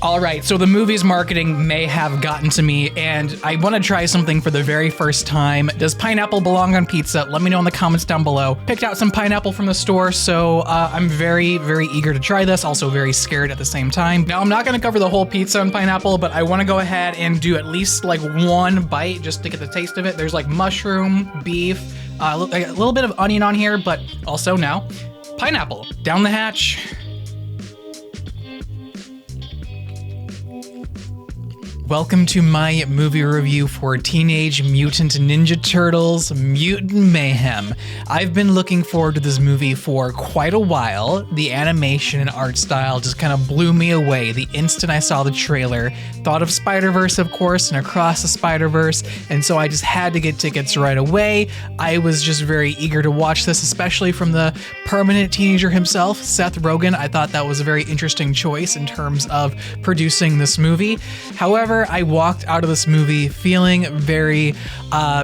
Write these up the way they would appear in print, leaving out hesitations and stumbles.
All right, so the movie's marketing may have gotten to me, and I want to try something for the very first time. Does pineapple belong on pizza? Let me know in the comments down below. Picked out some pineapple from the store, so I'm very, very eager to try this. Also very scared at the same time. Now, I'm not going to cover the whole pizza on pineapple, but I want to go ahead and do at least like one bite just to get the taste of it. There's like mushroom, beef, a little bit of onion on here, but also now pineapple. Down the hatch. Welcome to my movie review for Teenage Mutant Ninja Turtles Mutant Mayhem. I've been looking forward to this movie for quite a while. The animation and art style just kind of blew me away the instant I saw the trailer. Thought of Spider-Verse, of course, and Across the Spider-Verse, and so I just had to get tickets right away. I was just very eager to watch this, especially from the permanent teenager himself, Seth Rogen. I thought that was a very interesting choice in terms of producing this movie. However, I walked out of this movie feeling very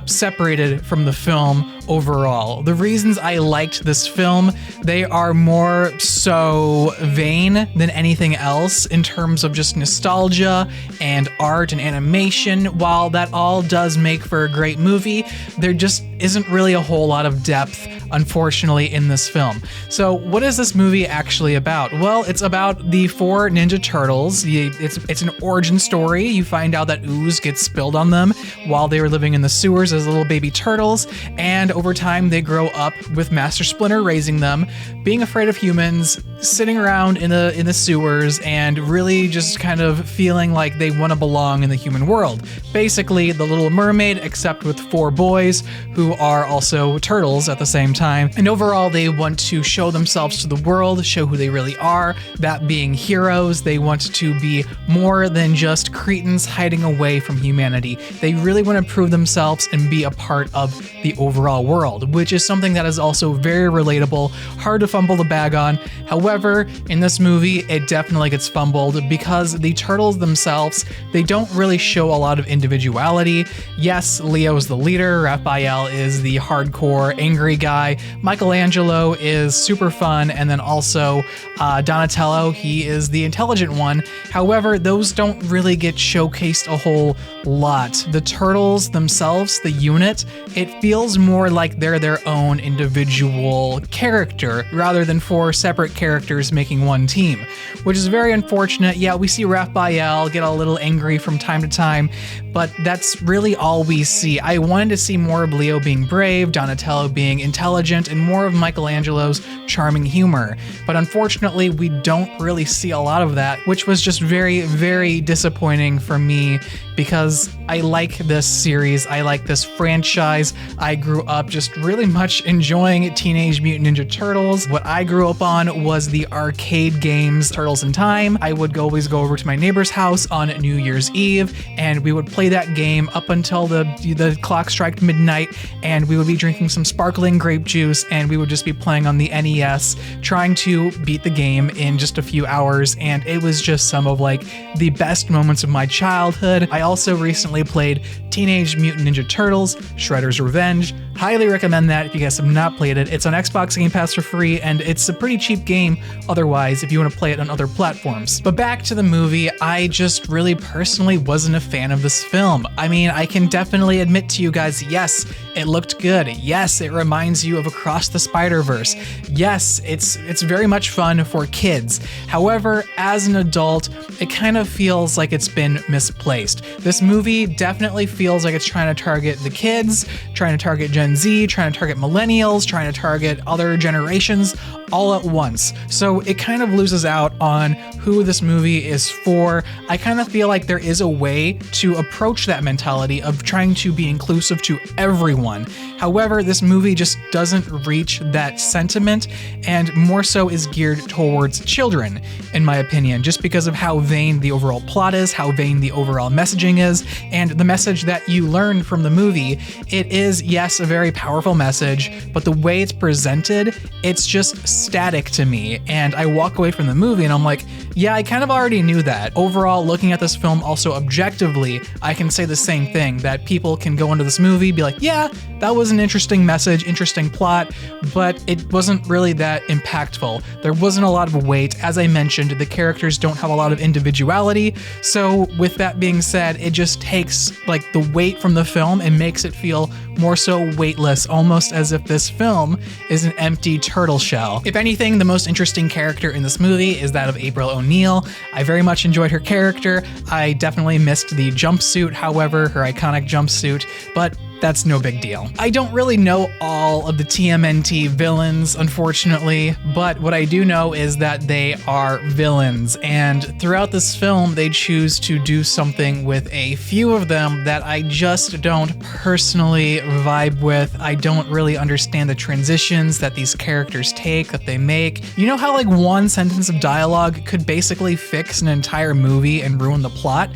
separated from the film overall. The reasons I liked this film, they are more so vain than anything else in terms of just nostalgia and art and animation. While that all does make for a great movie, there just isn't really a whole lot of depth, unfortunately, in this film. So what is this movie actually about? Well, it's about the four Ninja Turtles. It's an origin story. You find out that ooze gets spilled on them while they were living in the sewers as little baby turtles, and over time they grow up with Master Splinter raising them, being afraid of humans, sitting around in the sewers, and really just kind of feeling like they want to belong in the human world. Basically, The Little Mermaid, except with four boys who are also turtles at the same time. And overall, they want to show themselves to the world, show who they really are, that being heroes. They want to be more than just cretins hiding away from humanity. They really want to prove themselves and be a part of the overall world, which is something that is also very relatable, hard to fumble the bag on. However, in this movie, it definitely gets fumbled because the turtles themselves, they don't really show a lot of individuality. Yes, Leo's the leader, Raphael is the hardcore angry guy, Michelangelo is super fun, and then also Donatello, he is the intelligent one. However, those don't really get showcased a whole lot. The turtles themselves, the unit, it feels more like they're their own individual character rather than four separate characters making one team, which is very unfortunate. Yeah, we see Raphael get a little angry from time to time, but that's really all we see. I wanted to see more of Leo being brave, Donatello being intelligent, and more of Michelangelo's charming humor. But unfortunately, we don't really see a lot of that, which was just very, very disappointing for me because I like this series. I like this franchise. I grew up just really much enjoying Teenage Mutant Ninja Turtles. What I grew up on was the arcade games Turtles in Time. I would always go over to my neighbor's house on New Year's Eve, and we would play that game up until the clock struck midnight, and we would be drinking some sparkling grape juice, and we would just be playing on the NES, trying to beat the game in just a few hours, and it was just some of like the best moments of my childhood. I also recently played Teenage Mutant Ninja Turtles Shredder's Revenge. Highly recommend that if you guys have not played it. It's on Xbox Game Pass for free, and it's a pretty cheap game otherwise if you want to play it on other platforms. But back to the movie, I just really personally wasn't a fan of this film. I mean, I can definitely admit to you guys, yes, it looked good. Yes, it reminds you of Across the Spider-Verse. Yes, it's very much fun for kids. However, as an adult, it kind of feels like it's been misplaced. This movie definitely feels like it's trying to target the kids, trying to target Gen Z, trying to target millennials, trying to target other generations all at once. So it kind of loses out on who this movie is for. I kind of feel like there is a way to approach that mentality of trying to be inclusive to everyone. However, this movie just doesn't reach that sentiment and more so is geared towards children, in my opinion, just because of how vain the overall plot is, how vain the overall messaging is, and the message that you learn from the movie. It is, yes, a very powerful message, but the way it's presented, it's just static to me. And I walk away from the movie and I'm like, Yeah, I kind of already knew that. Overall, looking at this film also objectively, I can say the same thing, that people can go into this movie, be like, yeah, that was an interesting message, interesting plot, but it wasn't really that impactful. There wasn't a lot of weight. As I mentioned, the characters don't have a lot of individuality. So with that being said, it just takes like the weight from the film and makes it feel more so weightless, almost as if this film is an empty turtle shell. If anything, the most interesting character in this movie is that of April O'Neil. I very much enjoyed her character. I definitely missed the jumpsuit, however, her iconic jumpsuit, but that's no big deal. I don't really know all of the TMNT villains, unfortunately, but what I do know is that they are villains, and throughout this film, they choose to do something with a few of them that I just don't personally vibe with. I don't really understand the transitions that these characters take, that they make. You know how like one sentence of dialogue could basically fix an entire movie and ruin the plot?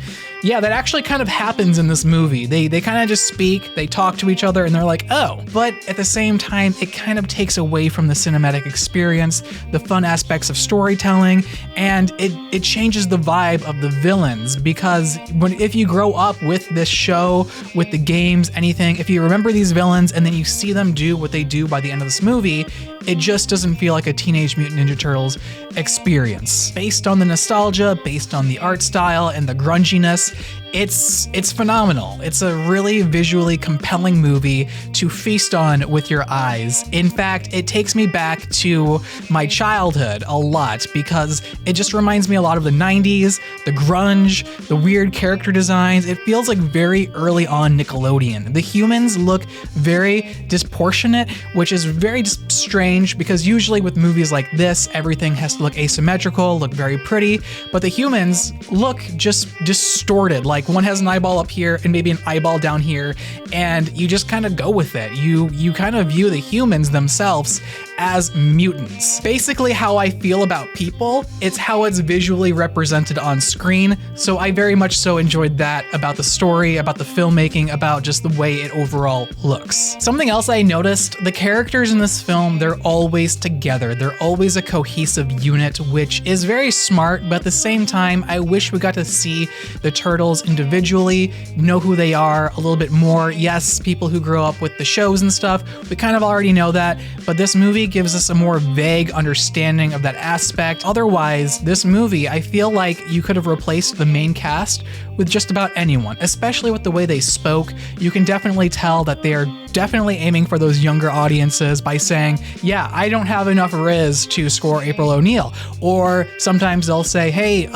Yeah, that actually kind of happens in this movie. They kind of just speak, they talk to each other, and they're like, oh. But at the same time, it kind of takes away from the cinematic experience, the fun aspects of storytelling, and it changes the vibe of the villains, because if you grow up with this show, with the games, anything, if you remember these villains and then you see them do what they do by the end of this movie, it just doesn't feel like a Teenage Mutant Ninja Turtles experience. Based on the nostalgia, based on the art style and the grunginess, it's phenomenal. It's a really visually compelling movie to feast on with your eyes. In fact, it takes me back to my childhood a lot because it just reminds me a lot of the 90s, the grunge, the weird character designs. It feels like very early on Nickelodeon. The humans look very disproportionate, which is very strange because usually with movies like this, everything has to look asymmetrical, look very pretty, but the humans look just distorted. Like one has an eyeball up here and maybe an eyeball down here, and you just kind of go with it. You kind of view the humans themselves as mutants. Basically how I feel about people, it's how it's visually represented on screen, so I very much so enjoyed that about the story, about the filmmaking, about just the way it overall looks. Something else I noticed, the characters in this film, they're always together. They're always a cohesive unit, which is very smart, but at the same time, I wish we got to see the turtles individually, know who they are a little bit more. Yes, people who grow up with the shows and stuff, we kind of already know that, but this movie gives us a more vague understanding of that aspect. Otherwise, this movie, I feel like you could have replaced the main cast with just about anyone, especially with the way they spoke. You can definitely tell that they are definitely aiming for those younger audiences by saying, yeah, I don't have enough riz to score April O'Neil. Or sometimes they'll say, hey,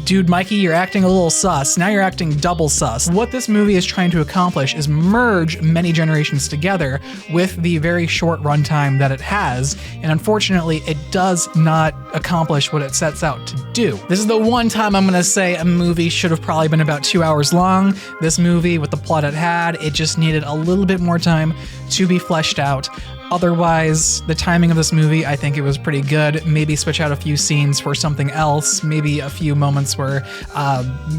dude, Mikey, you're acting a little sus. Now you're acting double sus. What this movie is trying to accomplish is merge many generations together with the very short runtime that it has. And unfortunately, it does not accomplish what it sets out to do. This is the one time I'm gonna say a movie should have probably been about 2 hours long. This movie, with the plot it had, it just needed a little bit more time to be fleshed out. Otherwise, the timing of this movie, I think it was pretty good. Maybe switch out a few scenes for something else. Maybe a few moments where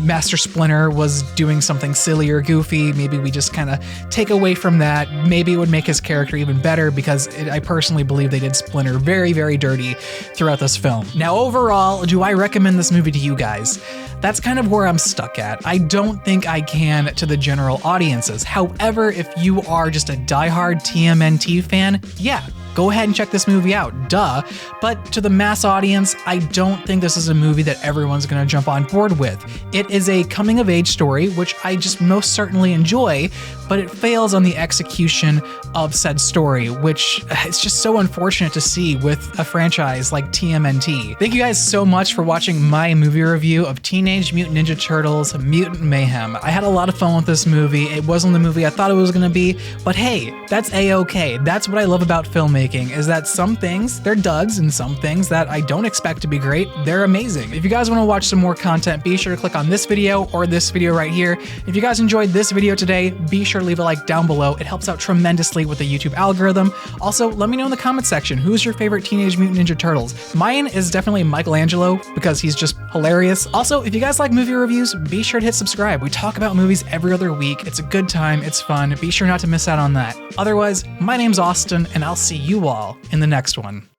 Master Splinter was doing something silly or goofy. Maybe we just kind of take away from that. Maybe it would make his character even better because I personally believe they did Splinter very, very dirty throughout this film. Now, overall, do I recommend this movie to you guys? That's kind of where I'm stuck at. I don't think I can to the general audiences. However, if you are just a diehard TMNT fan, yeah, go ahead and check this movie out, duh. But to the mass audience, I don't think this is a movie that everyone's gonna jump on board with. It is a coming of age story, which I just most certainly enjoy, but it fails on the execution of said story, which it's just so unfortunate to see with a franchise like TMNT. Thank you guys so much for watching my movie review of Teenage Mutant Ninja Turtles Mutant Mayhem. I had a lot of fun with this movie. It wasn't the movie I thought it was gonna be, but hey, that's a-okay. That's what I love about filmmaking, is that some things, they're duds, and some things that I don't expect to be great, they're amazing. If you guys wanna watch some more content, be sure to click on this video or this video right here. If you guys enjoyed this video today, be sure to leave a like down below. It helps out tremendously with the YouTube algorithm. Also, let me know in the comment section, who's your favorite Teenage Mutant Ninja Turtles? Mine is definitely Michelangelo because he's just hilarious. Also, if you guys like movie reviews, be sure to hit subscribe. We talk about movies every other week. It's a good time, it's fun. Be sure not to miss out on that. Otherwise, my name's Austin, and I'll see you all in the next one.